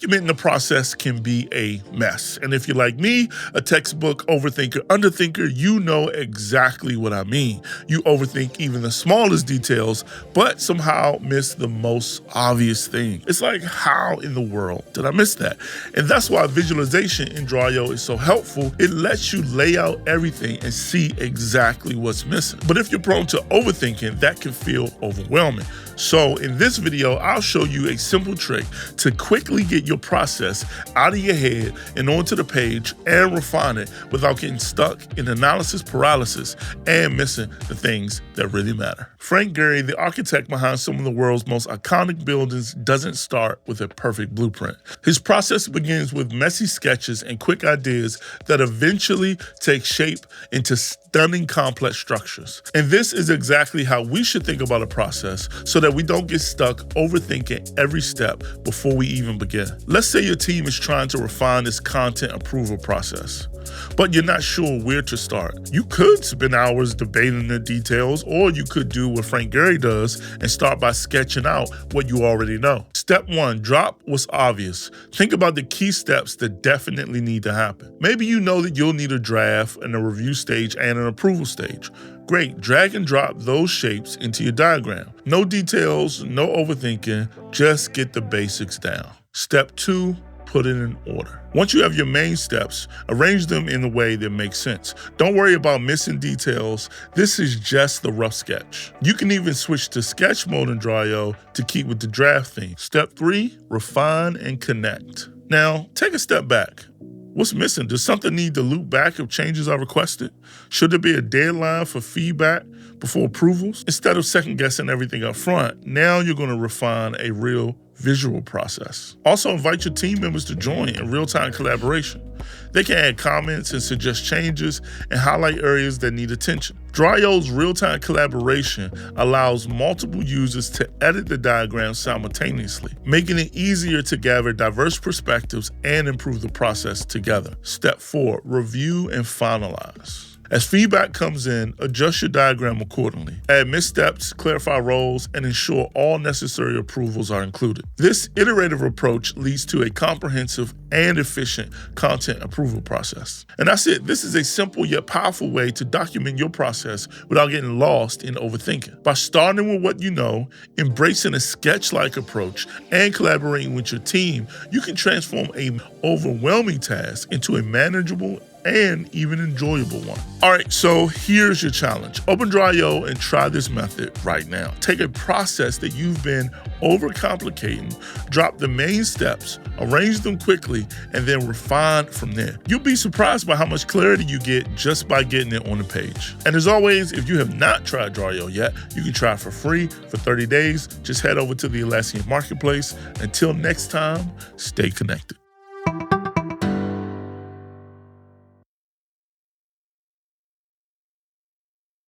Documenting the process can be a mess. And if you're like me, a textbook overthinker, underthinker, you know exactly what I mean. You overthink even the smallest details, but somehow miss the most obvious thing. It's like, how in the world did I miss that? And that's why visualization in Draw.io is so helpful. It lets you lay out everything and see exactly what's missing. But if you're prone to overthinking, that can feel overwhelming. So in this video, I'll show you a simple trick to quickly get your process out of your head and onto the page and refine it without getting stuck in analysis paralysis and missing the things that really matter. Frank Gehry, the architect behind some of the world's most iconic buildings, doesn't start with a perfect blueprint. His process begins with messy sketches and quick ideas that eventually take shape into stunning complex structures. And this is exactly how we should think about a process so that we don't get stuck overthinking every step before we even begin. Let's say your team is trying to refine this content approval process, but you're not sure where to start. You could spend hours debating the details, or you could do what Frank Gehry does and start by sketching out what you already know. Step 1, drop what's obvious. Think about the key steps that definitely need to happen. Maybe you know that you'll need a draft and a review stage and an approval stage. Great, drag and drop those shapes into your diagram. No details, no overthinking, just get the basics down. Step 2, put it in order. Once you have your main steps, arrange them in a way that makes sense. Don't worry about missing details. This is just the rough sketch. You can even switch to sketch mode in Draw.io to keep with the draft theme. Step 3, refine and connect. Now, take a step back. What's missing? Does something need to loop back if changes are requested? Should there be a deadline for feedback before approvals? Instead of second guessing everything up front, now you're going to refine a real visual process. Also invite your team members to join in real-time collaboration. They can add comments and suggest changes and highlight areas that need attention. Draw.io's real-time collaboration allows multiple users to edit the diagram simultaneously, making it easier to gather diverse perspectives and improve the process together. Step 4, review and finalize. As feedback comes in, adjust your diagram accordingly. Add missteps, clarify roles, and ensure all necessary approvals are included. This iterative approach leads to a comprehensive and efficient content approval process. And that's it. This is a simple yet powerful way to document your process without getting lost in overthinking. By starting with what you know, embracing a sketch-like approach, and collaborating with your team, you can transform an overwhelming task into a manageable and even enjoyable one. All right, so here's your challenge. Open Draw.io and try this method right now. Take a process that you've been overcomplicating, drop the main steps, arrange them quickly, and then refine from there. You'll be surprised by how much clarity you get just by getting it on the page. And as always, if you have not tried Draw.io yet, you can try it for free for 30 days. Just head over to the Atlassian Marketplace. Until next time, stay connected.